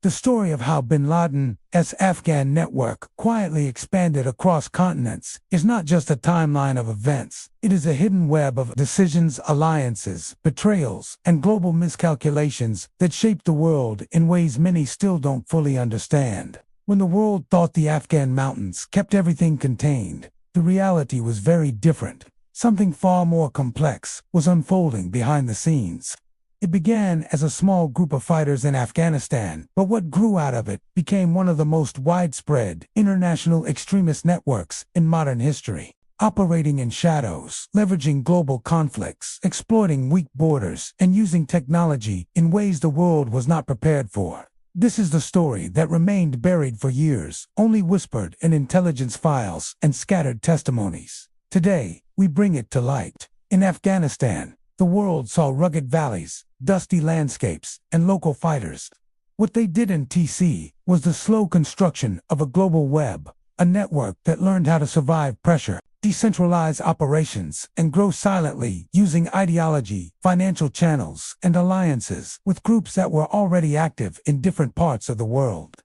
The story of how bin Laden's Afghan network quietly expanded across continents is not just a timeline of events. It is a hidden web of decisions, alliances, betrayals, and global miscalculations that shaped the world in ways many still don't fully understand. When the world thought the Afghan mountains kept everything contained, the reality was very different. Something far more complex was unfolding behind the scenes. It began as a small group of fighters in Afghanistan, but what grew out of it became one of the most widespread international extremist networks in modern history. Operating in shadows, leveraging global conflicts, exploiting weak borders, and using technology in ways the world was not prepared for. This is the story that remained buried for years, only whispered in intelligence files and scattered testimonies. Today, we bring it to light. In Afghanistan, the world saw rugged valleys, dusty landscapes, and local fighters. What they didn't see was the slow construction of a global web, a network that learned how to survive pressure, decentralize operations, and grow silently using ideology, financial channels, and alliances with groups that were already active in different parts of the world.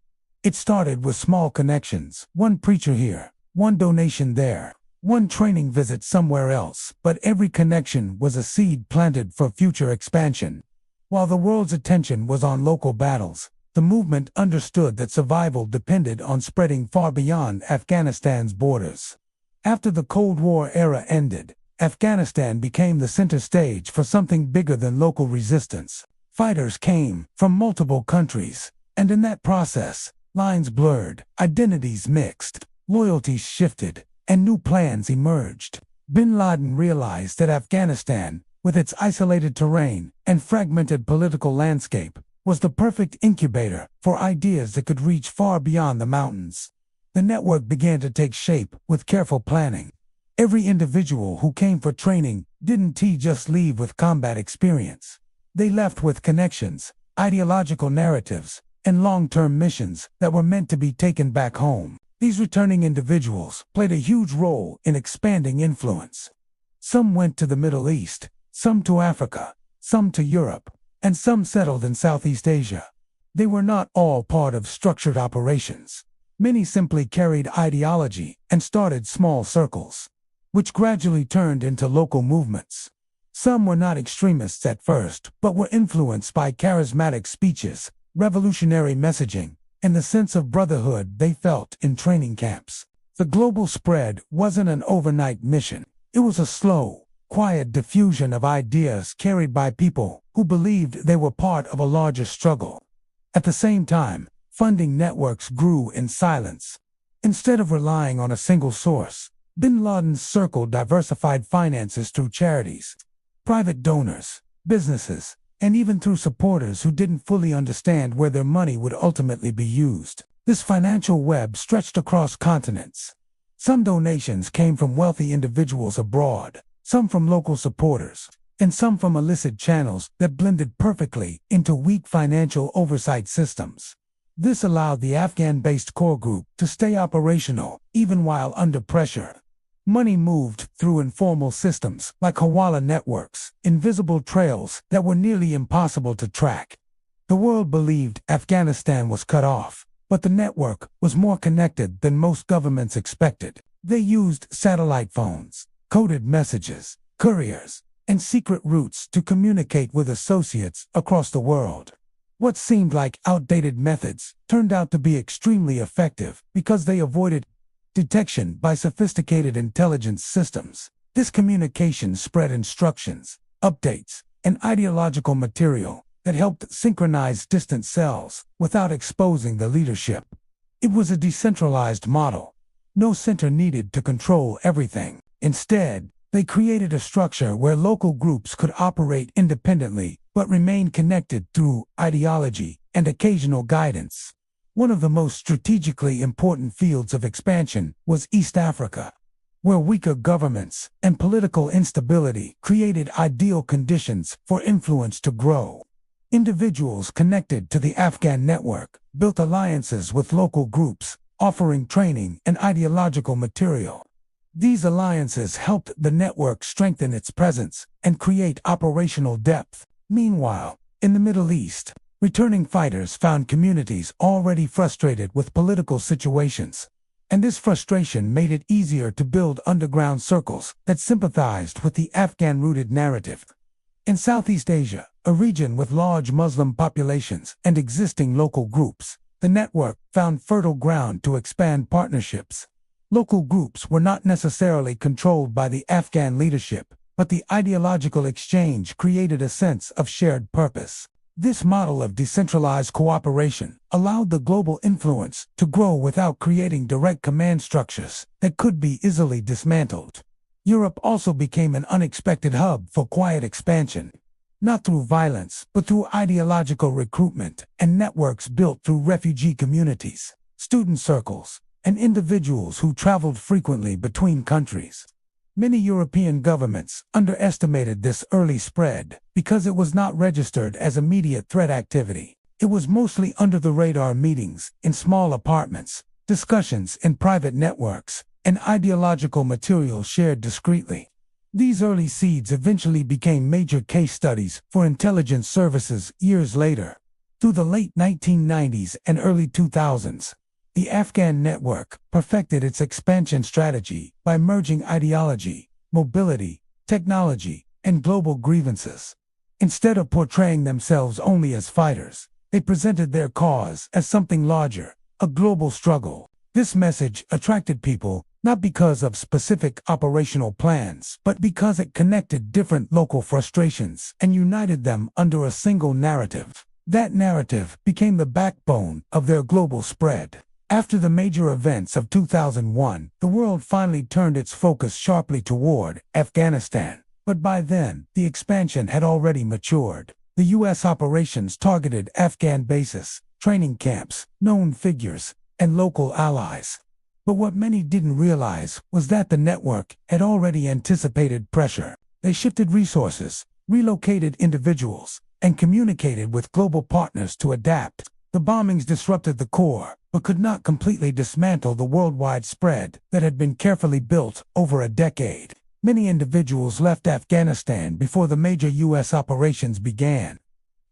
It started with small connections, one preacher here, one donation there, one training visit somewhere else, but every connection was a seed planted for future expansion. While the world's attention was on local battles, the movement understood that survival depended on spreading far beyond Afghanistan's borders. After the Cold War era ended, Afghanistan became the center stage for something bigger than local resistance. Fighters came from multiple countries, and in that process, lines blurred, identities mixed, loyalties shifted, and new plans emerged. Bin Laden realized that Afghanistan, with its isolated terrain and fragmented political landscape, was the perfect incubator for ideas that could reach far beyond the mountains. The network began to take shape with careful planning. Every individual who came for training didn't just leave with combat experience. They left with connections, ideological narratives, and long-term missions that were meant to be taken back home. These returning individuals played a huge role in expanding influence. Some went to the Middle East, some to Africa, some to Europe, and some settled in Southeast Asia. They were not all part of structured operations. Many simply carried ideology and started small circles, which gradually turned into local movements. Some were not extremists at first, but were influenced by charismatic speeches, revolutionary messaging, and the sense of brotherhood they felt in training camps. The global spread wasn't an overnight mission. It was a slow, quiet diffusion of ideas carried by people who believed they were part of a larger struggle. At the same time, funding networks grew in silence. Instead of relying on a single source, bin Laden's circle diversified finances through charities, private donors, businesses, and even through supporters who didn't fully understand where their money would ultimately be used. This financial web stretched across continents. Some donations came from wealthy individuals abroad, some from local supporters, and some from illicit channels that blended perfectly into weak financial oversight systems. This allowed the Afghan-based core group to stay operational, even while under pressure. Money moved through informal systems like Hawala networks, invisible trails that were nearly impossible to track. The world believed Afghanistan was cut off, but the network was more connected than most governments expected. They used satellite phones, coded messages, couriers, and secret routes to communicate with associates across the world. What seemed like outdated methods turned out to be extremely effective because they avoided detection by sophisticated intelligence systems. This communication spread instructions, updates, and ideological material that helped synchronize distant cells without exposing the leadership. It was a decentralized model. No center needed to control everything. Instead, they created a structure where local groups could operate independently but remain connected through ideology and occasional guidance. One of the most strategically important fields of expansion was East Africa, where weaker governments and political instability created ideal conditions for influence to grow. Individuals connected to the Afghan network built alliances with local groups, offering training and ideological material. These alliances helped the network strengthen its presence and create operational depth. Meanwhile, in the Middle East, Returning fighters found communities already frustrated with political situations. And this frustration made it easier to build underground circles that sympathized with the Afghan-rooted narrative. In Southeast Asia, a region with large Muslim populations and existing local groups, the network found fertile ground to expand partnerships. Local groups were not necessarily controlled by the Afghan leadership, but the ideological exchange created a sense of shared purpose. This model of decentralized cooperation allowed the global influence to grow without creating direct command structures that could be easily dismantled. Europe also became an unexpected hub for quiet expansion, not through violence, but through ideological recruitment and networks built through refugee communities, student circles, and individuals who traveled frequently between countries. Many European governments underestimated this early spread because it was not registered as immediate threat activity. It was mostly under-the-radar meetings in small apartments, discussions in private networks, and ideological material shared discreetly. These early seeds eventually became major case studies for intelligence services years later. Through the late 1990s and early 2000s, the Afghan network perfected its expansion strategy by merging ideology, mobility, technology, and global grievances. Instead of portraying themselves only as fighters, they presented their cause as something larger, a global struggle. This message attracted people not because of specific operational plans, but because it connected different local frustrations and united them under a single narrative. That narrative became the backbone of their global spread. After the major events of 2001, the world finally turned its focus sharply toward Afghanistan. But by then, the expansion had already matured. The U.S. operations targeted Afghan bases, training camps, known figures, and local allies. But what many didn't realize was that the network had already anticipated pressure. They shifted resources, relocated individuals, and communicated with global partners to adapt. The bombings disrupted the core, but could not completely dismantle the worldwide spread that had been carefully built over a decade. Many individuals left Afghanistan before the major U.S. operations began.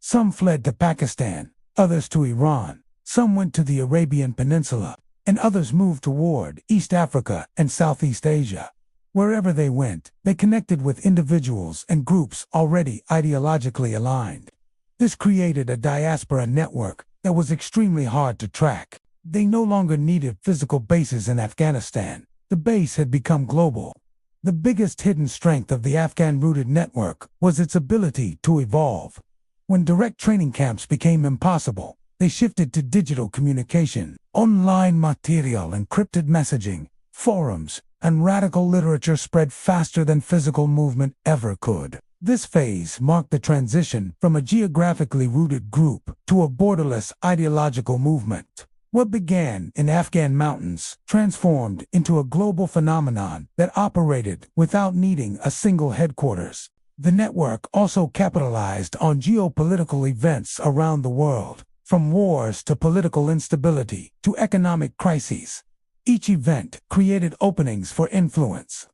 Some fled to Pakistan, others to Iran, some went to the Arabian Peninsula, and others moved toward East Africa and Southeast Asia. Wherever they went, they connected with individuals and groups already ideologically aligned. This created a diaspora network that was extremely hard to track. They no longer needed physical bases in Afghanistan. The base had become global. The biggest hidden strength of the Afghan-rooted network was its ability to evolve. When direct training camps became impossible, they shifted to digital communication, online material, encrypted messaging, forums, and radical literature spread faster than physical movement ever could. This phase marked the transition from a geographically rooted group to a borderless ideological movement. What began in Afghan mountains transformed into a global phenomenon that operated without needing a single headquarters. The network also capitalized on geopolitical events around the world, from wars to political instability to economic crises. Each event created openings for influence.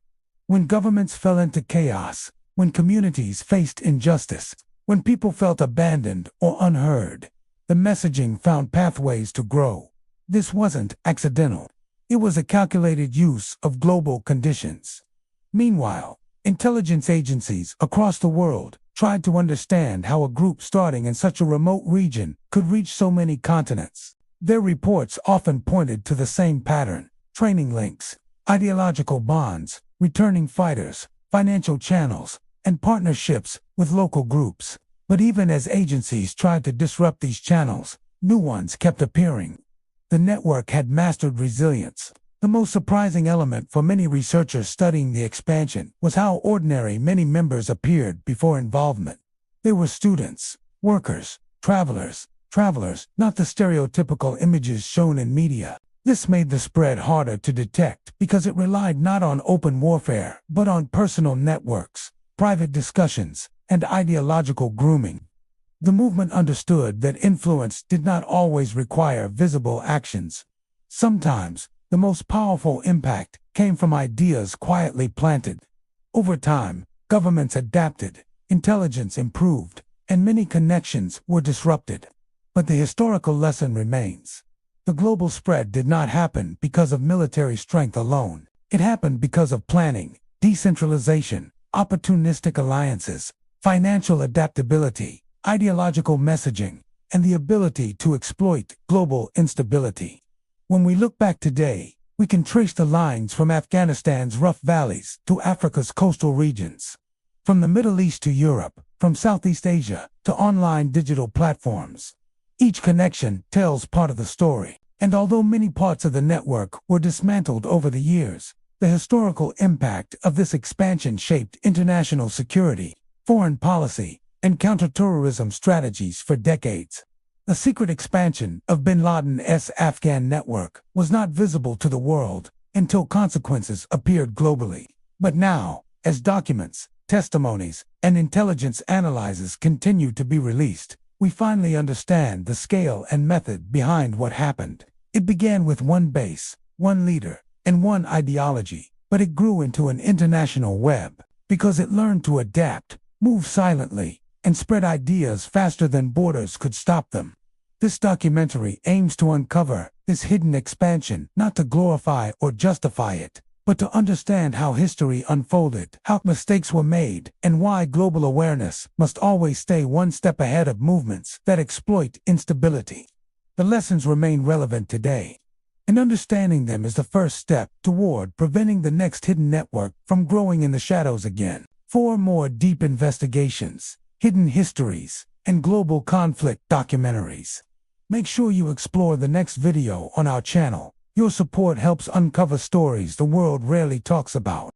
When governments fell into chaos, when communities faced injustice, when people felt abandoned or unheard, the messaging found pathways to grow. This wasn't accidental. It was a calculated use of global conditions. Meanwhile, intelligence agencies across the world tried to understand how a group starting in such a remote region could reach so many continents. Their reports often pointed to the same pattern: training links, ideological bonds, returning fighters, financial channels, and partnerships with local groups. But even as agencies tried to disrupt these channels, new ones kept appearing. The network had mastered resilience. The most surprising element for many researchers studying the expansion was how ordinary many members appeared before involvement. They were students, workers, travelers, not the stereotypical images shown in media. This made the spread harder to detect because it relied not on open warfare, but on personal networks, private discussions, and ideological grooming. The movement understood that influence did not always require visible actions. Sometimes, the most powerful impact came from ideas quietly planted. Over time, governments adapted, intelligence improved, and many connections were disrupted. But the historical lesson remains. The global spread did not happen because of military strength alone. It happened because of planning, decentralization, opportunistic alliances, financial adaptability, ideological messaging, and the ability to exploit global instability. When we look back today, we can trace the lines from Afghanistan's rough valleys to Africa's coastal regions. From the Middle East to Europe, from Southeast Asia to online digital platforms. Each connection tells part of the story, and although many parts of the network were dismantled over the years, the historical impact of this expansion shaped international security, foreign policy, and counterterrorism strategies for decades. The secret expansion of bin Laden's Afghan network was not visible to the world until consequences appeared globally. But now, as documents, testimonies, and intelligence analyses continue to be released, we finally understand the scale and method behind what happened. It began with one base, one leader, and one ideology, but it grew into an international web because it learned to adapt, move silently, and spread ideas faster than borders could stop them. This documentary aims to uncover this hidden expansion, not to glorify or justify it, but to understand how history unfolded, how mistakes were made, and why global awareness must always stay one step ahead of movements that exploit instability. The lessons remain relevant today, and understanding them is the first step toward preventing the next hidden network from growing in the shadows again. For more deep investigations, hidden histories, and global conflict documentaries, make sure you explore the next video on our channel. Your support helps uncover stories the world rarely talks about.